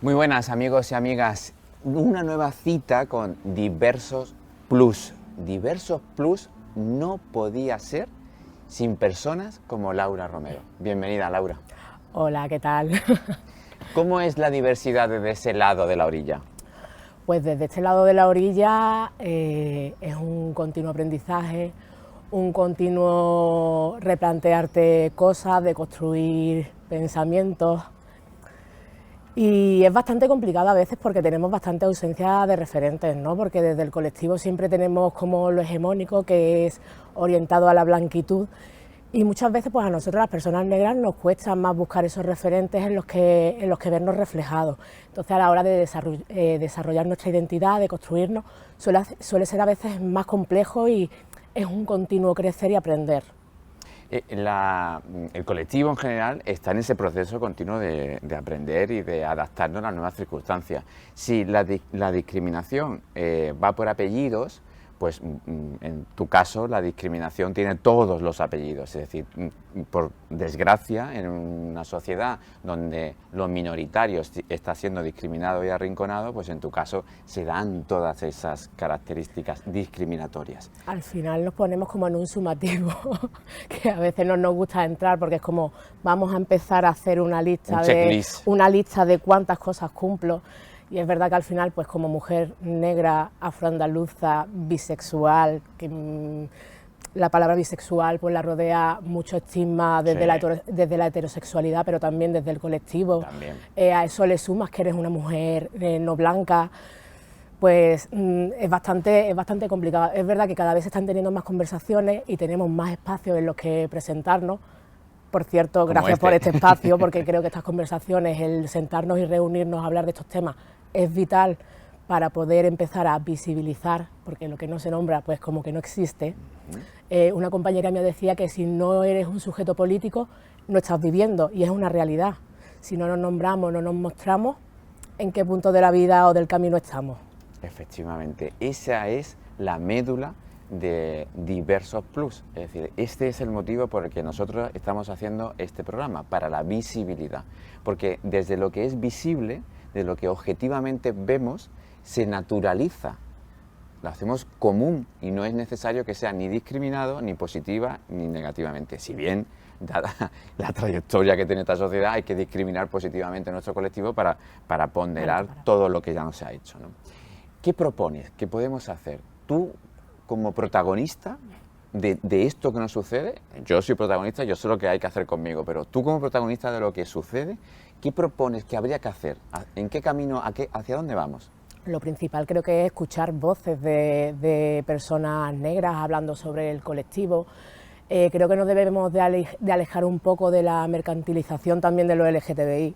Muy buenas amigos y amigas, una nueva cita con Diversos Plus. Diversos Plus no podía ser sin personas como Laura Romero. Bienvenida, Laura. Hola, ¿qué tal? ¿Cómo es la diversidad desde ese lado de la orilla? Pues desde este lado de la orilla es un continuo aprendizaje, un continuo replantearte cosas, de construir pensamientos. Y es bastante complicado a veces porque tenemos bastante ausencia de referentes, ¿no? Porque desde el colectivo siempre tenemos como lo hegemónico, que es orientado a la blanquitud, y muchas veces pues a nosotros las personas negras nos cuesta más buscar esos referentes en los que vernos reflejados. Entonces a la hora de desarrollar nuestra identidad, de construirnos, suele ser a veces más complejo y es un continuo crecer y aprender. El colectivo en general está en ese proceso continuo de aprender y de adaptarnos a las nuevas circunstancias. Si la discriminación va por apellidos, pues en tu caso la discriminación tiene todos los apellidos, es decir, por desgracia, en una sociedad donde lo minoritario está siendo discriminado y arrinconado, pues en tu caso se dan todas esas características discriminatorias. Al final nos ponemos como en un sumativo, que a veces no nos gusta entrar porque es como vamos a empezar a hacer una lista de cuántas cosas cumplo. Y es verdad que al final, pues como mujer negra, afroandaluza, bisexual, que la palabra bisexual pues la rodea mucho estigma desde la heterosexualidad, pero también desde el colectivo. A eso le sumas que eres una mujer no blanca, pues es bastante complicado. Es verdad que cada vez se están teniendo más conversaciones y tenemos más espacios en los que presentarnos. Por cierto, gracias por este espacio, porque creo que estas conversaciones, el sentarnos y reunirnos a hablar de estos temas, es vital para poder empezar a visibilizar, porque lo que no se nombra, pues como que no existe. Una compañera mía decía que si no eres un sujeto político, no estás viviendo, y es una realidad. Si no nos nombramos, no nos mostramos, ¿en qué punto de la vida o del camino estamos? Efectivamente, esa es la médula de Diversos Plus, es decir, este es el motivo por el que nosotros estamos haciendo este programa, para la visibilidad, porque desde lo que es visible, de lo que objetivamente vemos, se naturaliza, lo hacemos común y no es necesario que sea ni discriminado, ni positiva, ni negativamente, si bien, dada la trayectoria que tiene esta sociedad, hay que discriminar positivamente a nuestro colectivo para ponderar todo lo que ya no se ha hecho, ¿no? ¿Qué propones? ¿Qué podemos hacer? Tú, como protagonista de esto que nos sucede, yo soy protagonista, yo sé lo que hay que hacer conmigo, pero tú como protagonista de lo que sucede, ¿qué propones que habría que hacer? ¿En qué camino, hacia dónde vamos? Lo principal creo que es escuchar voces de personas negras hablando sobre el colectivo. Creo que nos debemos de alejar un poco de la mercantilización también de los LGTBI.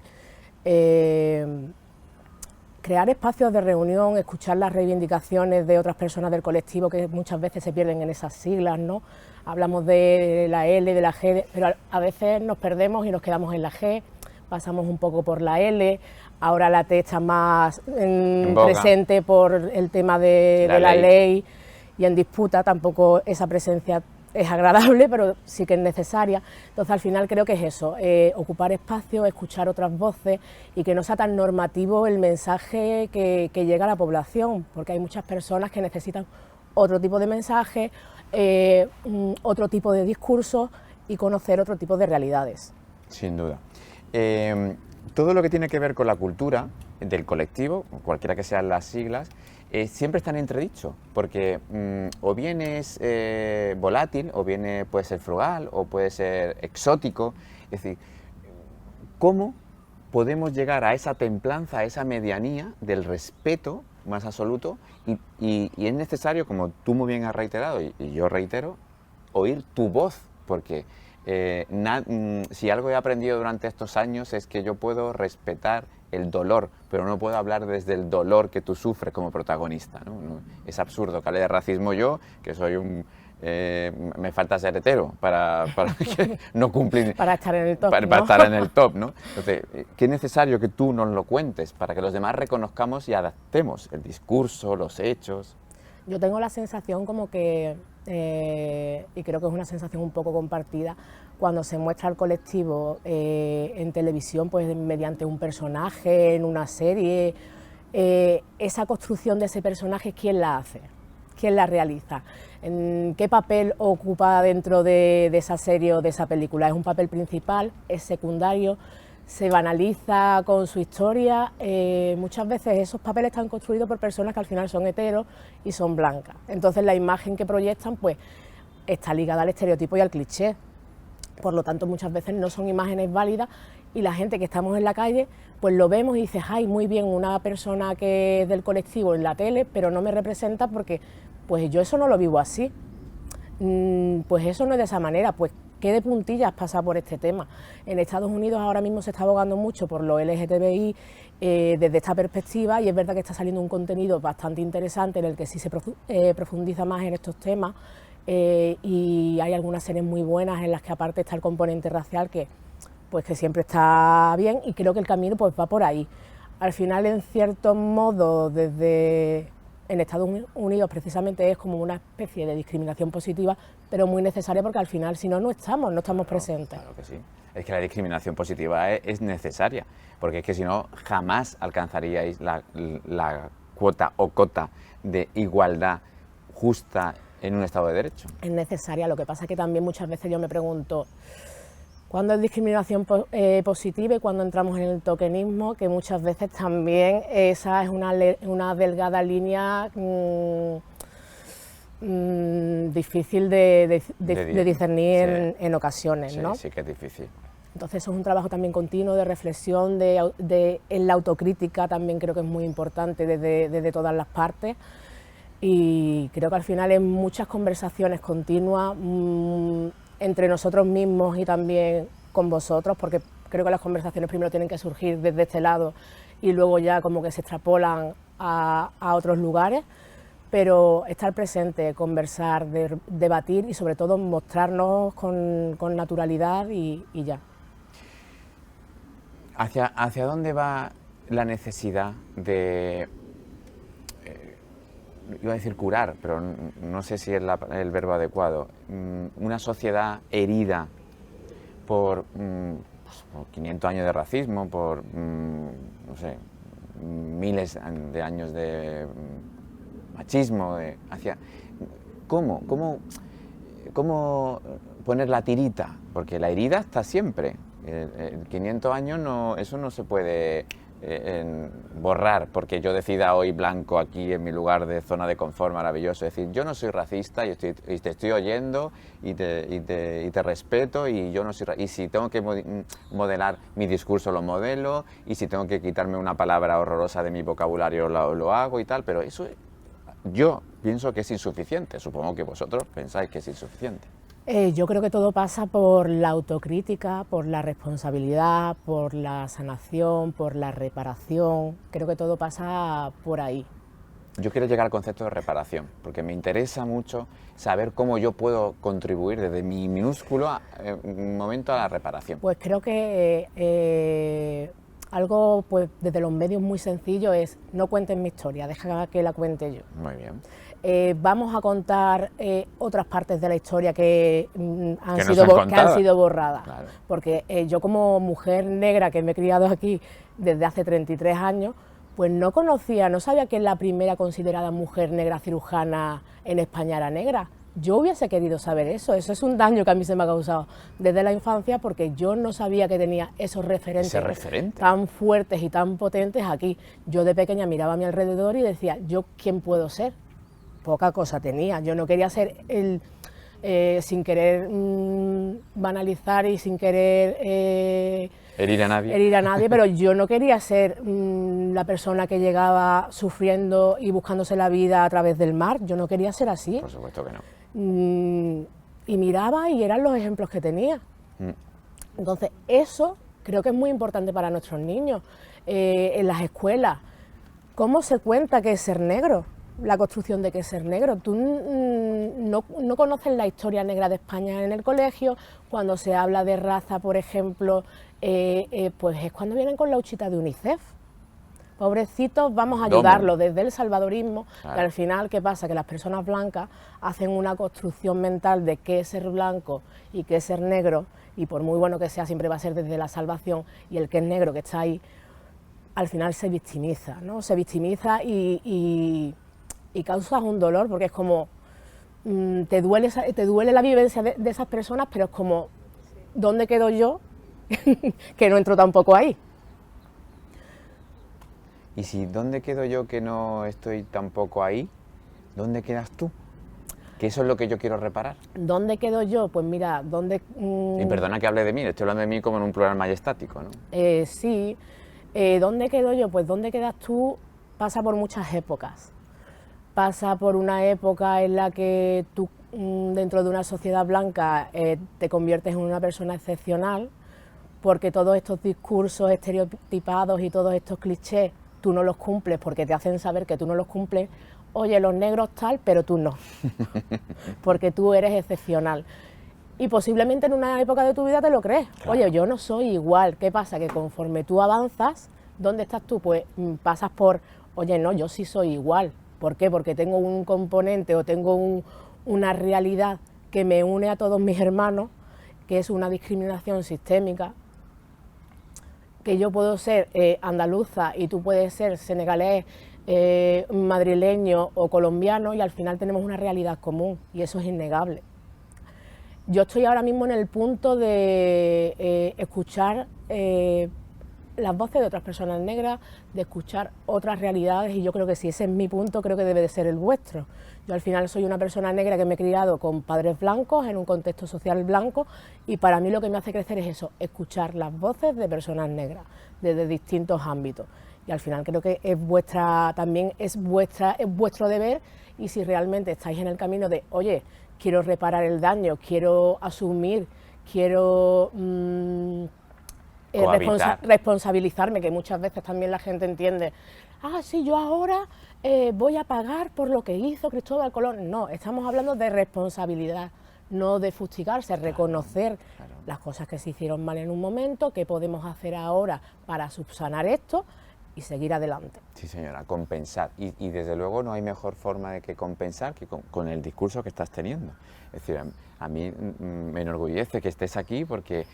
Crear espacios de reunión, escuchar las reivindicaciones de otras personas del colectivo que muchas veces se pierden en esas siglas, ¿no? Hablamos de la L, de la G, pero a veces nos perdemos y nos quedamos en la G, pasamos un poco por la L, ahora la T está más presente por el tema de la ley y en disputa, tampoco esa presencia es agradable, pero sí que es necesaria. Entonces al final creo que es eso, ocupar espacio, escuchar otras voces y que no sea tan normativo el mensaje que llega a la población, porque hay muchas personas que necesitan otro tipo de mensaje, otro tipo de discurso y conocer otro tipo de realidades. Sin duda. Todo lo que tiene que ver con la cultura del colectivo, cualquiera que sean las siglas, siempre está en entredicho, porque o bien es volátil, o bien puede ser frugal, o puede ser exótico. Es decir, ¿cómo podemos llegar a esa templanza, a esa medianía del respeto más absoluto? Y es necesario, como tú muy bien has reiterado, y yo reitero, oír tu voz, porque si algo he aprendido durante estos años es que yo puedo respetar el dolor, pero no puedo hablar desde el dolor que tú sufres como protagonista, ¿no? Es absurdo que hable de racismo yo, que soy me falta ser hetero para no cumplir... para estar en el top, para estar en el top, ¿no? Entonces, qué necesario que tú nos lo cuentes para que los demás reconozcamos y adaptemos el discurso, los hechos. Yo tengo la sensación como que, y creo que es una sensación un poco compartida, cuando se muestra al colectivo en televisión, pues mediante un personaje, en una serie, esa construcción de ese personaje, ¿quién la hace? ¿Quién la realiza? ¿Qué papel ocupa dentro de esa serie o de esa película? ¿Es un papel principal? ¿Es secundario? ¿Se banaliza con su historia? Muchas veces esos papeles están construidos por personas que al final son heteros y son blancas. Entonces la imagen que proyectan pues está ligada al estereotipo y al cliché. Por lo tanto, muchas veces no son imágenes válidas y la gente que estamos en la calle, pues lo vemos y dices, ay, muy bien, una persona que es del colectivo en la tele, pero no me representa porque pues yo eso no lo vivo así. Pues eso no es de esa manera, pues qué de puntillas pasa por este tema. En Estados Unidos ahora mismo se está abogando mucho por lo LGTBI desde esta perspectiva, y es verdad que está saliendo un contenido bastante interesante en el que sí se profundiza más en estos temas. Y hay algunas series muy buenas en las que aparte está el componente racial que siempre está bien, y creo que el camino pues va por ahí. Al final, en cierto modo, en Estados Unidos precisamente es como una especie de discriminación positiva, pero muy necesaria, porque al final si no, no estamos presentes. Claro que sí. Es que la discriminación positiva es necesaria, porque es que si no jamás alcanzaríais la cuota o cota de igualdad justa en un Estado de Derecho. Es necesaria, lo que pasa es que también muchas veces yo me pregunto, ¿cuándo es discriminación positiva y cuándo entramos en el tokenismo? Que muchas veces también esa es una delgada línea difícil de discernir en ocasiones, ¿no? Sí, que es difícil. Entonces eso es un trabajo también continuo de reflexión, en la autocrítica también creo que es muy importante desde todas las partes. Y creo que al final en muchas conversaciones continuas entre nosotros mismos y también con vosotros, porque creo que las conversaciones primero tienen que surgir desde este lado y luego ya como que se extrapolan a otros lugares, pero estar presente, conversar, debatir y sobre todo mostrarnos con naturalidad y ya. ¿Hacia dónde va la necesidad de... iba a decir curar, pero no sé si es el verbo adecuado, una sociedad herida por 500 años de racismo, por, no sé, miles de años de machismo, ¿Cómo poner la tirita? Porque la herida está siempre. 500 años eso no se puede borrar porque yo decida hoy blanco aquí en mi lugar de zona de confort maravilloso. Es decir, yo no soy racista y te estoy oyendo y te respeto, y yo no soy y si tengo que modelar mi discurso lo modelo, y si tengo que quitarme una palabra horrorosa de mi vocabulario lo hago y tal, pero eso yo pienso que es insuficiente. Supongo que vosotros pensáis que es insuficiente. Yo creo que todo pasa por la autocrítica, por la responsabilidad, por la sanación, por la reparación. Creo que todo pasa por ahí. Yo quiero llegar al concepto de reparación, porque me interesa mucho saber cómo yo puedo contribuir desde mi minúsculo momento a la reparación. Pues creo que algo pues desde los medios muy sencillo es: no cuentes mi historia, deja que la cuente yo. Muy bien. Vamos a contar otras partes de la historia que han sido borradas. Claro. Porque yo, como mujer negra que me he criado aquí desde hace 33 años, pues no sabía que la primera considerada mujer negra cirujana en España era negra. Yo hubiese querido saber eso es un daño que a mí se me ha causado desde la infancia, porque yo no sabía que tenía esos referentes tan fuertes y tan potentes aquí. Yo de pequeña miraba a mi alrededor y decía, ¿yo quién puedo ser? Poca cosa tenía, yo no quería ser sin querer banalizar y sin querer herir a nadie, pero yo no quería ser la persona que llegaba sufriendo y buscándose la vida a través del mar. Yo no quería ser así. Por supuesto que no. Y miraba y eran los ejemplos que tenía. Entonces eso creo que es muy importante para nuestros niños. En las escuelas, ¿cómo se cuenta qué es ser negro? La construcción de qué es ser negro. Tú no conoces la historia negra de España en el colegio. Cuando se habla de raza, por ejemplo, pues es cuando vienen con la huchita de UNICEF. pobrecitos, vamos a ayudarlos desde el salvadorismo, claro. Y al final, ¿qué pasa? Que las personas blancas hacen una construcción mental de qué es ser blanco y qué es ser negro, y por muy bueno que sea, siempre va a ser desde la salvación, y el que es negro, que está ahí, al final se victimiza, ¿no? Se victimiza y causas un dolor, porque es como, te duele la vivencia de esas personas, pero es como, ¿dónde quedo yo? Que no entro tampoco ahí. Y si ¿dónde quedo yo que no estoy tampoco ahí? ¿Dónde quedas tú? Que eso es lo que yo quiero reparar. ¿Dónde quedo yo? Pues mira, ¿dónde...? Y perdona que hable de mí, estoy hablando de mí como en un plural majestático, ¿no? Sí. ¿Dónde quedo yo? Pues ¿dónde quedas tú? Pasa por muchas épocas. Pasa por una época en la que tú, dentro de una sociedad blanca, te conviertes en una persona excepcional, porque todos estos discursos estereotipados y todos estos clichés tú no los cumples porque te hacen saber que tú no los cumples. Oye, los negros tal, pero tú no, porque tú eres excepcional. Y posiblemente en una época de tu vida te lo crees. Claro. Oye, yo no soy igual. ¿Qué pasa? Que conforme tú avanzas, ¿dónde estás tú? Pues pasas por, oye, no, yo sí soy igual. ¿Por qué? Porque tengo un componente o tengo una realidad que me une a todos mis hermanos, que es una discriminación sistémica, que yo puedo ser andaluza y tú puedes ser senegalés, madrileño o colombiano, y al final tenemos una realidad común, y eso es innegable. Yo estoy ahora mismo en el punto de escuchar las voces de otras personas negras, de escuchar otras realidades, y yo creo que si ese es mi punto, creo que debe de ser el vuestro. Yo al final soy una persona negra que me he criado con padres blancos, en un contexto social blanco, y para mí lo que me hace crecer es eso, escuchar las voces de personas negras, desde distintos ámbitos. Y al final creo que es también es vuestro deber, y si realmente estáis en el camino de, oye, quiero reparar el daño, quiero asumir, quiero responsabilizarme, que muchas veces también la gente entiende, sí, yo ahora voy a pagar por lo que hizo Cristóbal Colón. No, estamos hablando de responsabilidad, no de fustigarse, reconocer las cosas que se hicieron mal en un momento, qué podemos hacer ahora para subsanar esto y seguir adelante. Sí, señora, compensar. Y desde luego no hay mejor forma de que compensar que con el discurso que estás teniendo. Es decir, a mí me enorgullece que estés aquí porque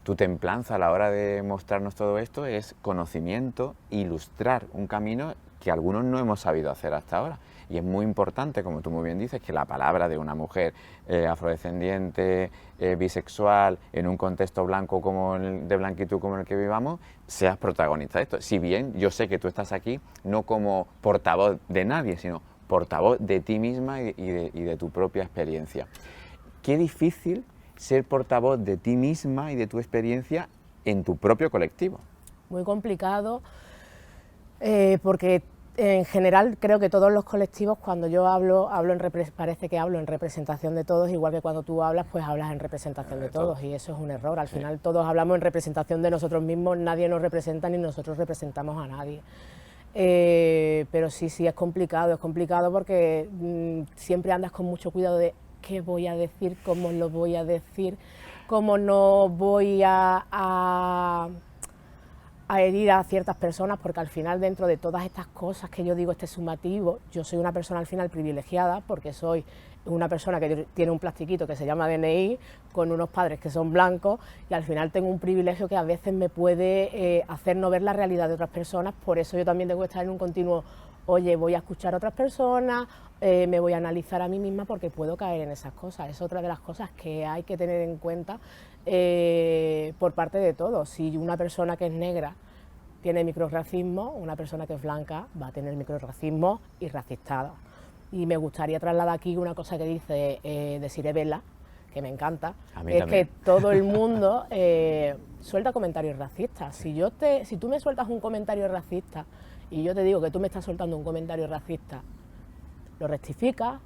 tu templanza a la hora de mostrarnos todo esto es conocimiento, ilustrar un camino que algunos no hemos sabido hacer hasta ahora. Y es muy importante, como tú muy bien dices, que la palabra de una mujer afrodescendiente, bisexual, en un contexto blanco como de blanquitud como el que vivamos, seas protagonista de esto. Si bien yo sé que tú estás aquí no como portavoz de nadie, sino portavoz de ti misma y de tu propia experiencia. Qué difícil ser portavoz de ti misma y de tu experiencia en tu propio colectivo. Muy complicado, porque en general creo que todos los colectivos, cuando yo parece que hablo en representación de todos, igual que cuando tú hablas, pues hablas en representación de todos, y eso es un error. Al final todos hablamos en representación de nosotros mismos, nadie nos representa ni nosotros representamos a nadie. Pero sí, es complicado porque siempre andas con mucho cuidado de qué voy a decir, cómo lo voy a decir, cómo no voy a herir a ciertas personas, porque al final dentro de todas estas cosas que yo digo, este sumativo, yo soy una persona al final privilegiada, porque soy una persona que tiene un plastiquito que se llama DNI, con unos padres que son blancos, y al final tengo un privilegio que a veces me puede hacer no ver la realidad de otras personas. Por eso yo también tengo que estar en un continuo, oye, voy a escuchar a otras personas, me voy a analizar a mí misma, porque puedo caer en esas cosas. Es otra de las cosas que hay que tener en cuenta por parte de todos. Si una persona que es negra tiene microrracismo, una persona que es blanca va a tener microrracismo y racistada. Y me gustaría trasladar aquí una cosa que dice Desiree Vela, que me encanta, que es que todo el mundo suelta comentarios racistas. Si tú me sueltas un comentario racista y yo te digo que tú me estás soltando un comentario racista, lo rectificas,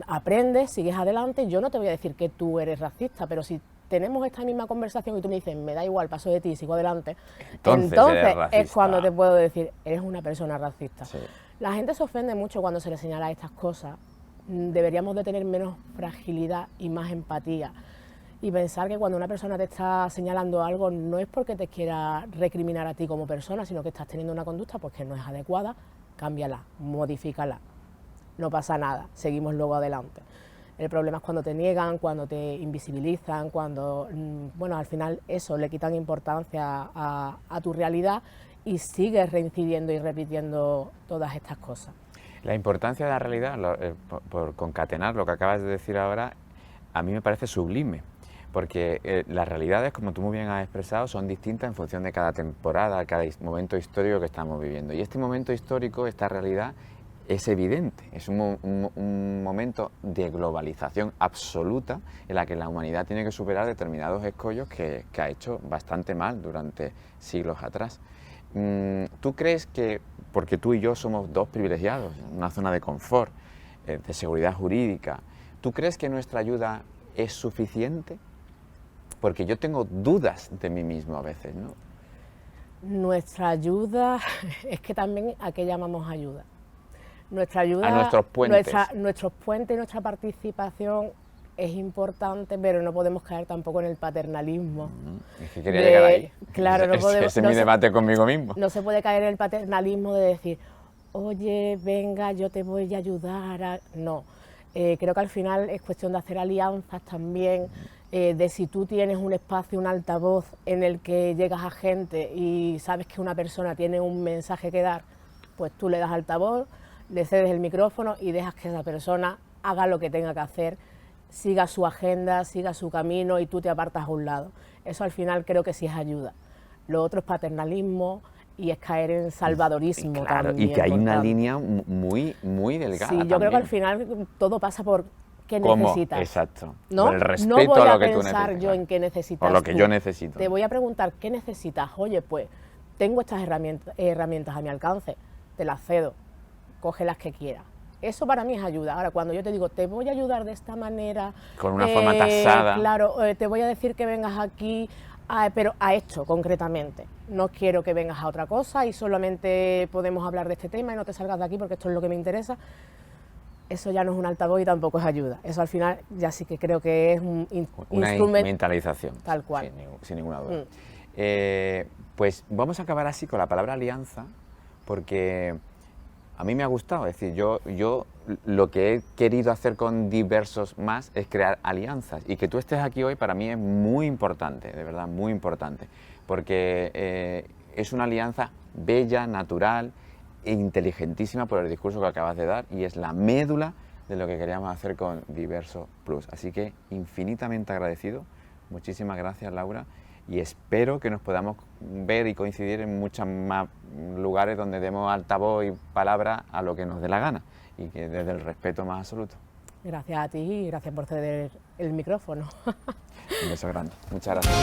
aprendes, sigues adelante. Yo no te voy a decir que tú eres racista, pero si tenemos esta misma conversación y tú me dices, me da igual, paso de ti y sigo adelante, entonces es cuando te puedo decir, eres una persona racista. Sí. La gente se ofende mucho cuando se le señala estas cosas. Deberíamos de tener menos fragilidad y más empatía. y pensar que cuando una persona te está señalando algo no es porque te quiera recriminar a ti como persona, sino que estás teniendo una conducta pues que no es adecuada, cámbiala, modifícala, no pasa nada, seguimos luego adelante. El problema es cuando te niegan, cuando te invisibilizan, cuando, bueno, al final eso, le quitan importancia a tu realidad y sigues reincidiendo y repitiendo todas estas cosas. La importancia de la realidad, por concatenar lo que acabas de decir ahora, a mí me parece sublime, porque las realidades, como tú muy bien has expresado, son distintas en función de cada temporada, cada momento histórico que estamos viviendo. Y este momento histórico, esta realidad, es evidente, es un momento de globalización absoluta en la que la humanidad tiene que superar determinados escollos que ha hecho bastante mal durante siglos atrás. ¿Tú crees que, porque tú y yo somos dos privilegiados, en una zona de confort, de seguridad jurídica, ¿tú crees que nuestra ayuda es suficiente? Porque yo tengo dudas de mí mismo a veces, ¿no? Nuestra ayuda, es que también ¿a qué llamamos ayuda? Nuestra ayuda, a nuestros puentes. Nuestros puentes y nuestra participación es importante, pero no podemos caer tampoco en el paternalismo. Es que quería llegar ahí. Claro, no podemos, ese es mi debate conmigo mismo. No se puede caer en el paternalismo de decir, oye, venga, yo te voy a ayudar. No, creo que al final es cuestión de hacer alianzas también, de si tú tienes un espacio, un altavoz en el que llegas a gente y sabes que una persona tiene un mensaje que dar, pues tú le das altavoz, le cedes el micrófono y dejas que esa persona haga lo que tenga que hacer, siga su agenda, siga su camino y tú te apartas a un lado. Eso al final creo que sí es ayuda. Lo otro es paternalismo y es caer en salvadorismo. Claro, también, y que hay una línea muy delgada. Sí, yo también. creo que al final todo pasa por qué necesitas. Exacto, ¿no? por el respeto no voy a lo a que tú pensar necesitas. yo en qué necesitas por lo que tú. yo necesito. Te voy a preguntar qué necesitas. Oye, pues tengo estas herramientas a mi alcance, te las cedo, coge las que quieras. Eso para mí es ayuda. Ahora, cuando yo te digo, te voy a ayudar de esta manera... Con una forma tasada. Claro, te voy a decir que vengas aquí, pero a esto concretamente. No quiero que vengas a otra cosa y solamente podemos hablar de este tema y no te salgas de aquí porque esto es lo que me interesa. Eso ya no es un altavoz y tampoco es ayuda. Eso al final ya sí que creo que es un instrumento... Una mentalización. Tal cual. Sin ninguna duda. Pues vamos a acabar así con la palabra alianza, porque... A mí me ha gustado, es decir, yo lo que he querido hacer con Diversos Más es crear alianzas, y que tú estés aquí hoy para mí es muy importante, de verdad, muy importante, porque es una alianza bella, natural e inteligentísima por el discurso que acabas de dar, y es la médula de lo que queríamos hacer con Diverso Plus. Así que infinitamente agradecido, muchísimas gracias, Laura, y espero que nos podamos ver y coincidir en muchos más lugares donde demos altavoz y palabra a lo que nos dé la gana, y que desde el respeto más absoluto. Gracias a ti y gracias por ceder el micrófono. Un beso grande. Muchas gracias.